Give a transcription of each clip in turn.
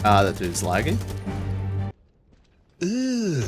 That dude's lagging. Ugh.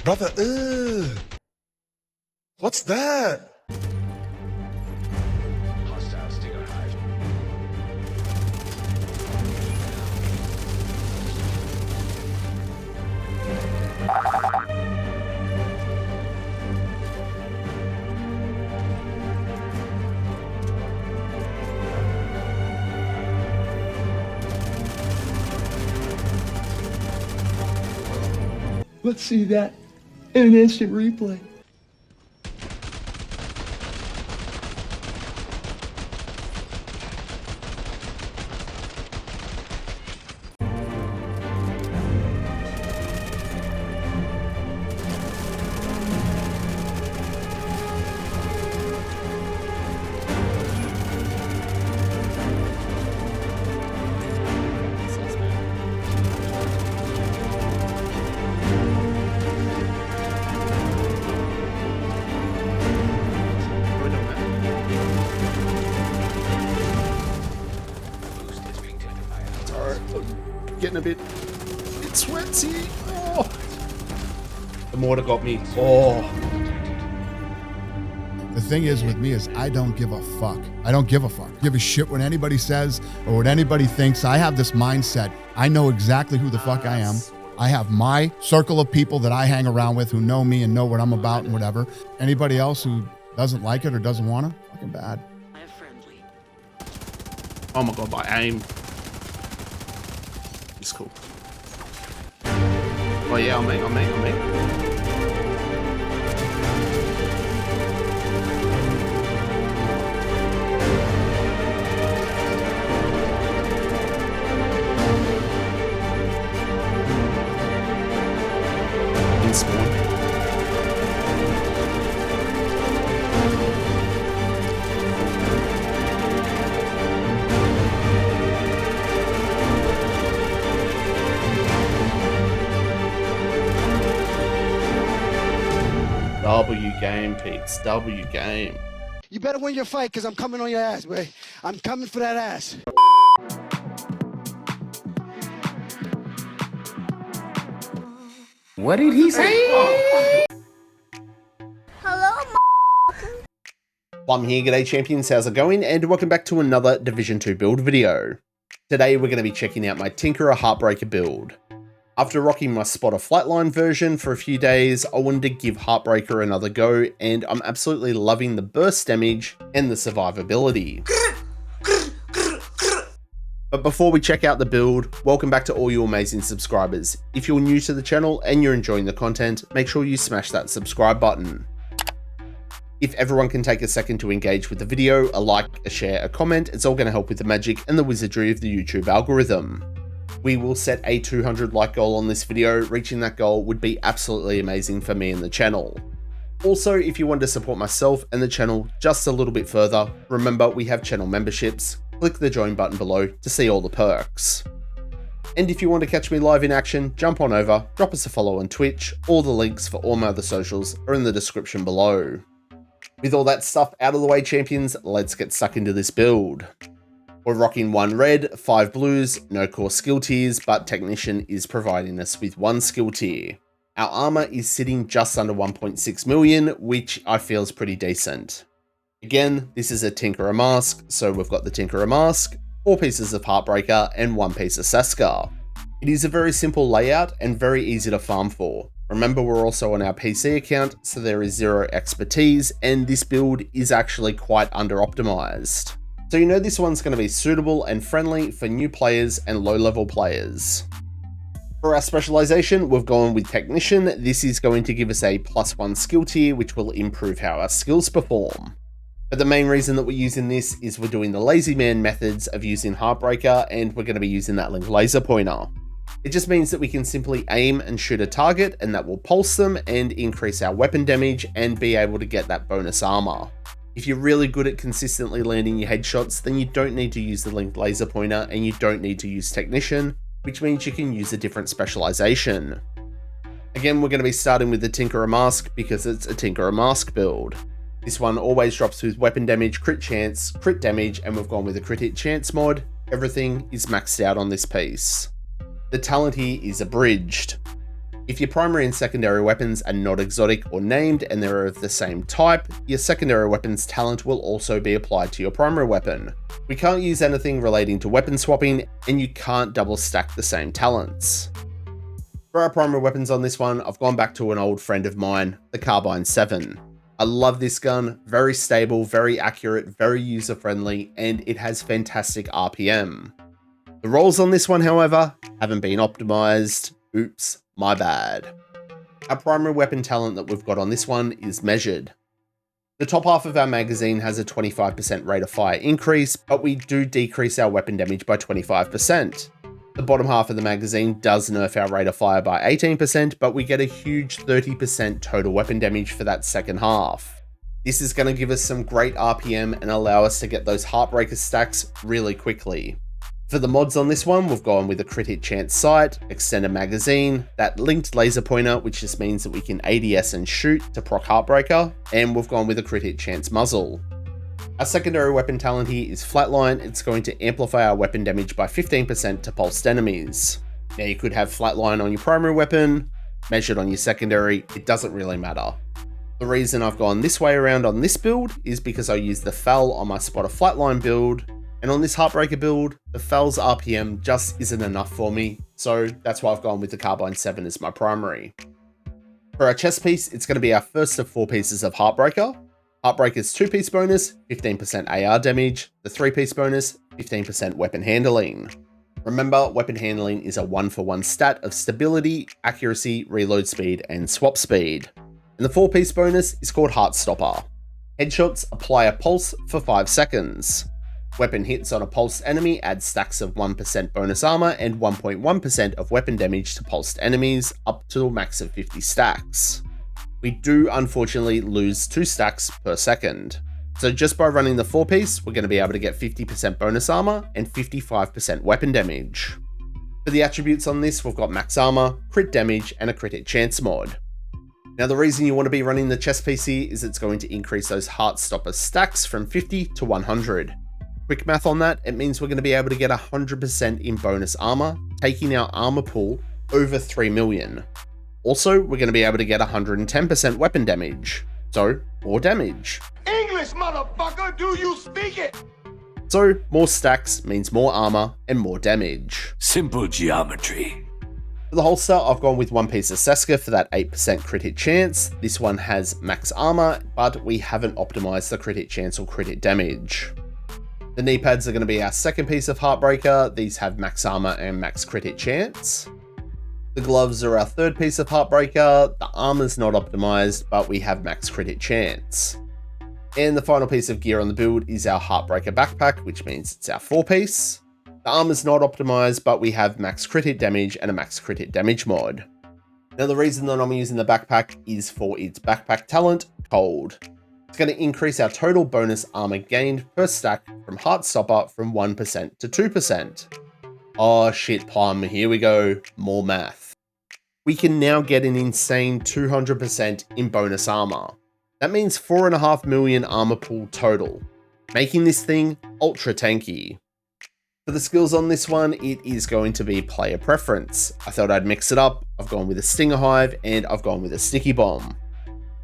Brother, ugh. What's that? Hostile stinger hive. Let's see that in an instant replay. Getting a bit sweaty. Oh. The mortar got me. Oh. The thing is with me is I don't give a fuck. I don't give a fuck. Give a shit what anybody says or what anybody thinks. I have this mindset. I know exactly who the fuck I am. I have my circle of people that I hang around with who know me and know what I'm about and whatever. Anybody else who doesn't like it or doesn't want to, fucking bad. Oh my god, my aim. It's cool. Oh yeah, I'll make. In spawn. W game, peeps. W game. You better win your fight, because I'm coming on your ass, boy. I'm coming for that ass. What did he say? Hello, I'm here, g'day champions, how's it going? And welcome back to another Division 2 build video. Today we're going to be checking out my Tinkerer Heartbreaker build. After rocking my Spotter Flatline version for a few days, I wanted to give Heartbreaker another go, and I'm absolutely loving the burst damage and the survivability. But before we check out the build, welcome back to all you amazing subscribers. If you're new to the channel and you're enjoying the content, make sure you smash that subscribe button. If everyone can take a second to engage with the video, a like, a share, a comment, it's all going to help with the magic and the wizardry of the YouTube algorithm. We will set a 200 like goal on this video. Reaching that goal would be absolutely amazing for me and the channel. Also, if you want to support myself and the channel just a little bit further, remember we have channel memberships. Click the join button below to see all the perks. And if you want to catch me live in action, jump on over, drop us a follow on Twitch. All the links for all my other socials are in the description below. With all that stuff out of the way, champions, let's get stuck into this build. We're rocking 1 red, 5 blues, no core skill tiers, but Technician is providing us with 1 skill tier. Our armor is sitting just under 1.6 million, which I feel is pretty decent. Again, this is a Tinkerer mask, so we've got the Tinkerer mask, 4 pieces of Heartbreaker, and 1 piece of Saskar. It is a very simple layout and very easy to farm for. Remember, we're also on our PC account, so there is 0 expertise, and this build is actually quite under-optimized. So you know this one's going to be suitable and friendly for new players and low-level players. For our specialization, we've gone with Technician. This is going to give us a +1 skill tier, which will improve how our skills perform. But the main reason that we're using this is we're doing the lazy man methods of using Heartbreaker, and we're going to be using that link laser pointer. It just means that we can simply aim and shoot a target, and that will pulse them and increase our weapon damage and be able to get that bonus armor. If you're really good at consistently landing your headshots, then you don't need to use the linked laser pointer and you don't need to use Technician, which means you can use a different specialization. Again, we're going to be starting with the Tinkerer mask because it's a Tinkerer mask build. This one always drops with weapon damage, crit chance, crit damage, and we've gone with a crit hit chance mod. everything is maxed out on this piece. The talent here is abridged. If your primary and secondary weapons are not exotic or named and they're of the same type, your secondary weapon's talent will also be applied to your primary weapon. We can't use anything relating to weapon swapping, and you can't double stack the same talents. For our primary weapons on this one, I've gone back to an old friend of mine, the Carbine 7. I love this gun, very stable, very accurate, very user-friendly, and it has fantastic RPM. The rolls on this one, however, haven't been optimized. Oops, my bad. Our primary weapon talent that we've got on this one is measured. The top half of our magazine has a 25% rate of fire increase, but we do decrease our weapon damage by 25%. The bottom half of the magazine does nerf our rate of fire by 18%, but we get a huge 30% total weapon damage for that second half. This is going to give us some great RPM and allow us to get those Heartbreaker stacks really quickly. For the mods on this one, we've gone with a crit hit chance sight, extended magazine, that linked laser pointer, which just means that we can ADS and shoot to proc Heartbreaker, and we've gone with a crit hit chance muzzle. Our secondary weapon talent here is Flatline. It's going to amplify our weapon damage by 15% to pulsed enemies. Now you could have Flatline on your primary weapon, measured on your secondary, it doesn't really matter. The reason I've gone this way around on this build is because I used the FAL on my Spotter Flatline build, and on this Heartbreaker build, the FAL's RPM just isn't enough for me, so that's why I've gone with the Carbine 7 as my primary. For our chest piece, it's going to be our first of 4 pieces of Heartbreaker. Heartbreaker's 2-piece bonus, 15% AR damage, the 3-piece bonus, 15% weapon handling. Remember, weapon handling is a 1-for-1 stat of stability, accuracy, reload speed, and swap speed. And the 4-piece bonus is called Heartstopper. Headshots apply a pulse for 5 seconds. Weapon hits on a pulsed enemy add stacks of 1% bonus armor and 1.1% of weapon damage to pulsed enemies, up to a max of 50 stacks. We do unfortunately lose 2 stacks per second. So just by running the 4-piece, we're going to be able to get 50% bonus armor and 55% weapon damage. For the attributes on this, we've got max armor, crit damage, and a crit hit chance mod. Now the reason you want to be running the chest piece here is it's going to increase those Heartstopper stacks from 50 to 100. Quick math on that, it means we're going to be able to get 100% in bonus armor, taking our armor pool over 3 million. Also, we're going to be able to get 110% weapon damage, so more damage. English, motherfucker, do you speak it? So more stacks means more armor and more damage. Simple geometry. For the holster, I've gone with 1 piece of Seska for that 8% crit hit chance. This one has max armor, but we haven't optimized the crit hit chance or crit hit damage. The knee pads are going to be our second piece of Heartbreaker. These have max armor and max crit hit chance. The gloves are our third piece of Heartbreaker. The armor's not optimized, but we have max crit hit chance. And the final piece of gear on the build is our Heartbreaker backpack, which means it's our 4-piece. The armor's not optimized, but we have max crit hit damage and a max crit hit damage mod. Now the reason that I'm using the backpack is for its backpack talent, Cold. It's going to increase our total bonus armor gained per stack from Heartstopper from 1% to 2%. Oh shit, Plum, here we go, more math. We can now get an insane 200% in bonus armor. That means 4.5 million armor pool total, making this thing ultra tanky. For the skills on this one, it is going to be player preference. I thought I'd mix it up. I've gone with a Stinger Hive and I've gone with a Sticky Bomb.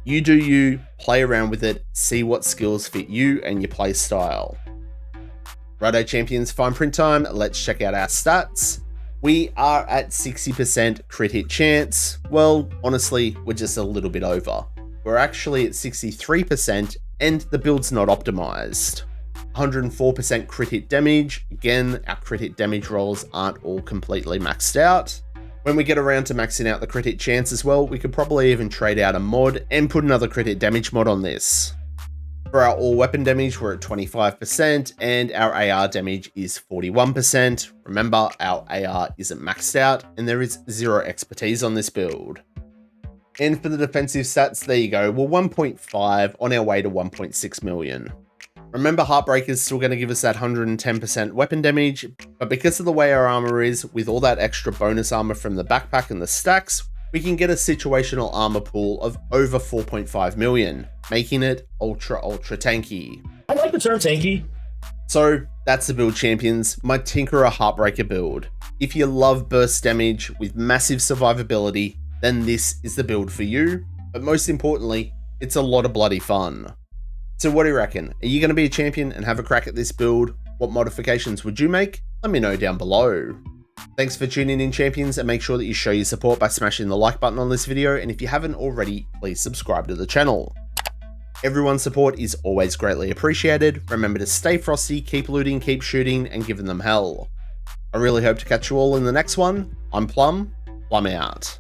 You do you, play around with it, see what skills fit you and your play style. Righto champions, fine print time, let's check out our stats. We are at 60% crit hit chance. Well, honestly, we're just a little bit over. We're actually at 63% and the build's not optimized. 104% crit hit damage. Again, our crit hit damage rolls aren't all completely maxed out. When we get around to maxing out the crit hit chance as well, we could probably even trade out a mod and put another crit hit damage mod on this. For our all weapon damage, we're at 25% and our AR damage is 41%. Remember, our AR isn't maxed out and there is 0 expertise on this build. And for the defensive stats, there you go. We're 1.5 on our way to 1.6 million. Remember, Heartbreaker's still going to give us that 110% weapon damage, but because of the way our armor is, with all that extra bonus armor from the backpack and the stacks, we can get a situational armor pool of over 4.5 million, making it ultra tanky. I like the term tanky. So that's the build, champions, my Tinkerer Heartbreaker build. If you love burst damage with massive survivability, then this is the build for you, but most importantly, it's a lot of bloody fun. So what do you reckon? Are you going to be a champion and have a crack at this build? What modifications would you make? Let me know down below. Thanks for tuning in, champions, and make sure that you show your support by smashing the like button on this video, and if you haven't already, please subscribe to the channel. Everyone's support is always greatly appreciated. Remember to stay frosty, keep looting, keep shooting, and giving them hell. I really hope to catch you all in the next one. I'm Plum out.